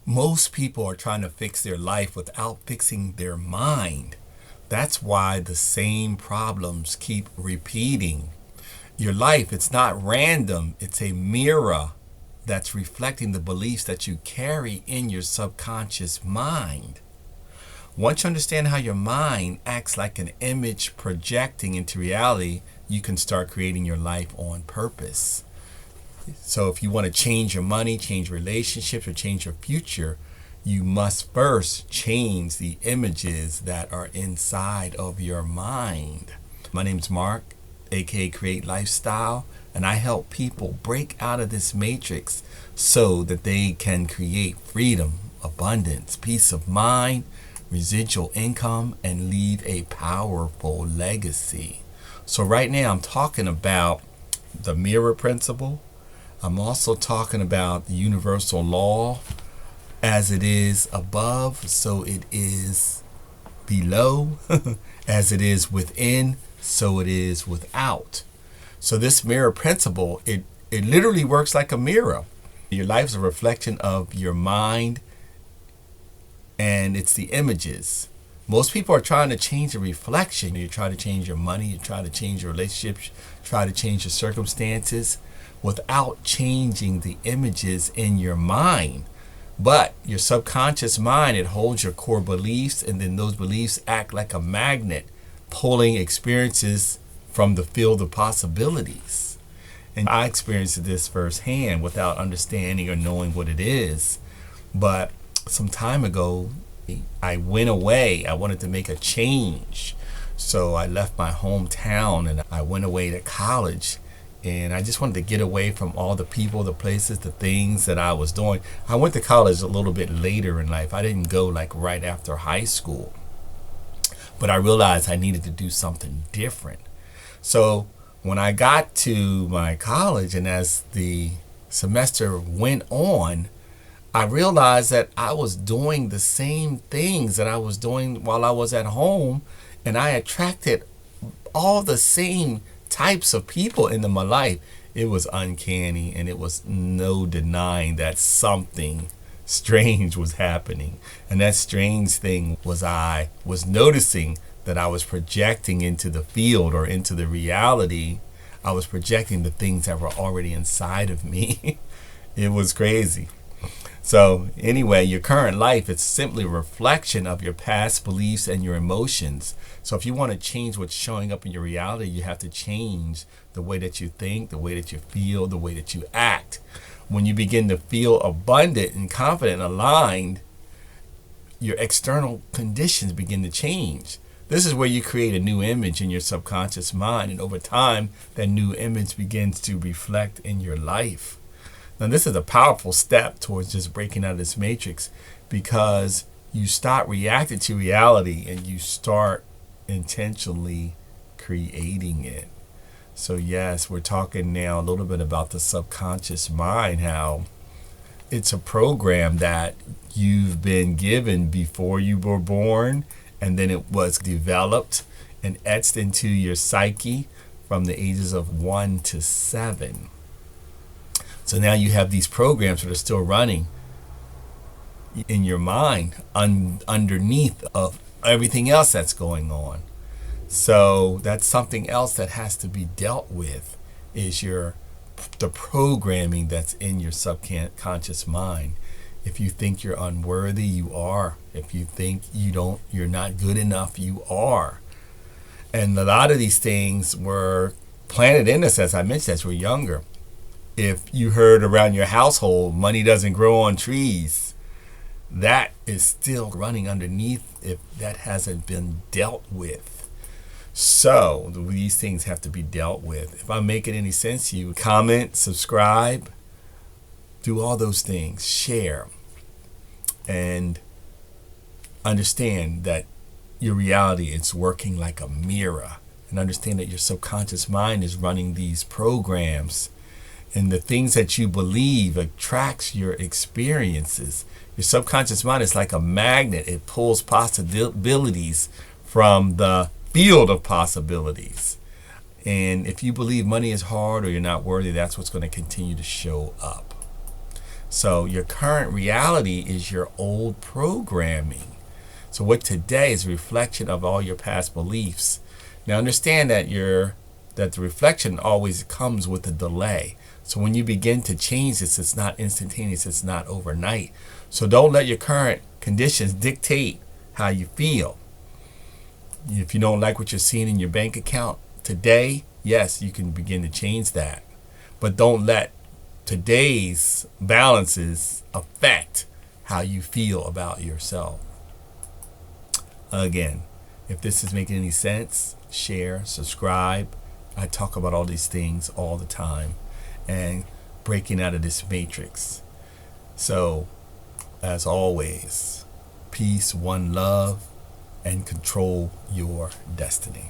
Most people are trying to fix their life without fixing their mind. That's why the same problems keep repeating. Your life, it's not random, it's a mirror that's reflecting the beliefs that you carry in your subconscious mind. Once you understand how your mind acts like an image projecting into reality, you can start creating your life on purpose. So if you want to change your money, change relationships, or change your future, you must first change the images that are inside of your mind. My name's Mark AKA CreateLifestyle, and I help people break out of this matrix so that they can create freedom, abundance, peace of mind, residual income, and leave a powerful legacy. So right now I'm talking about the mirror principle. I'm also talking about the universal law. As it is above, so it is below. As it is within, so it is without. So this mirror principle, it literally works like a mirror. Your life is a reflection of your mind, and it's the images. Most people are trying to change the reflection. You try to change your money, you try to change your relationships, try to change your circumstances without changing the images in your mind. But your subconscious mind, it holds your core beliefs, and then those beliefs act like a magnet, pulling experiences from the field of possibilities. And I experienced this firsthand without understanding or knowing what it is. But some time ago, I went away. I wanted to make a change. So I left my hometown and I went away to college. And I just wanted to get away from all the people, the places, the things that I was doing. I went to college a little bit later in life. I didn't go like right after high school. But I realized I needed to do something different. So when I got to my college and as the semester went on, I realized that I was doing the same things that I was doing while I was at home. And I attracted all the same types of people into my life. It was uncanny, and it was no denying that something strange was happening. And that strange thing was I was noticing that I was projecting into the field or into the reality. I was projecting the things that were already inside of me. It was crazy. So anyway, your current life, it's simply a reflection of your past beliefs and your emotions. So if you want to change what's showing up in your reality, you have to change the way that you think, the way that you feel, the way that you act. When you begin to feel abundant and confident and aligned, your external conditions begin to change. This is where you create a new image in your subconscious mind, and over time, that new image begins to reflect in your life. Now, this is a powerful step towards just breaking out of this matrix, because you stop reacting to reality and you start intentionally creating it. So yes, we're talking now a little bit about the subconscious mind, how it's a program that you've been given before you were born, and then it was developed and etched into your psyche from the ages of 1 to 7. So now you have these programs that are still running in your mind underneath of everything else that's going on. So that's something else that has to be dealt with, is the programming that's in your subconscious mind. If you think you're unworthy, you are. If you think you're not good enough, you are. And a lot of these things were planted in us, as I mentioned, as we're younger. If you heard around your household, money doesn't grow on trees, that is still running underneath if that hasn't been dealt with. So these things have to be dealt with. If I'm making any sense to you, comment, subscribe, do all those things, share, and understand that your reality is working like a mirror, and understand that your subconscious mind is running these programs. And the things that you believe attracts your experiences. Your subconscious mind is like a magnet. It pulls possibilities from the field of possibilities. And if you believe money is hard or you're not worthy, that's what's going to continue to show up. So your current reality is your old programming. So what today is a reflection of all your past beliefs. Now understand that that the reflection always comes with a delay. So when you begin to change this, it's not instantaneous, it's not overnight. So don't let your current conditions dictate how you feel. If you don't like what you're seeing in your bank account today, yes, you can begin to change that. But don't let today's balances affect how you feel about yourself. Again, if this is making any sense, share, subscribe. I talk about all these things all the time and breaking out of this matrix. So, as always, peace, one love, and control your destiny.